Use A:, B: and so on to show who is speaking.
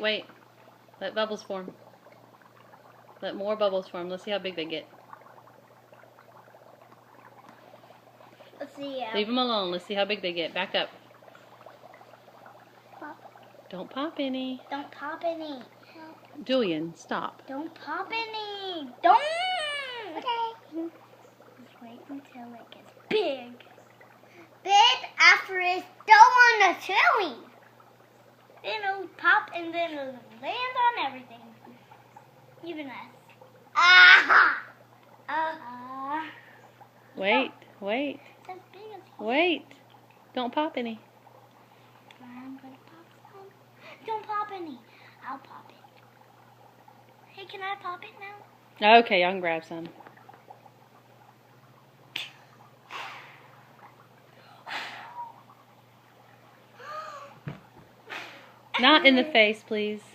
A: Wait. Let bubbles form. Let more bubbles form. Let's see how big they get.
B: Let's see.
A: Leave them alone. Let's see how big they get. Back up.
B: Pop.
A: Don't pop any.
B: Don't pop any.
A: Julian, stop.
B: Don't pop any. Don't. Okay. Just wait until it gets big. Big after it's still on the chili. Then it'll pop and then it'll land on everything. Even us. Aha!
A: Wait.
B: It's as big as
A: Wait. Don't pop any.
B: I'm gonna pop some. Don't pop any. I'll pop it. Hey, can I pop it now?
A: Okay, I can grab some. Not in the face, please.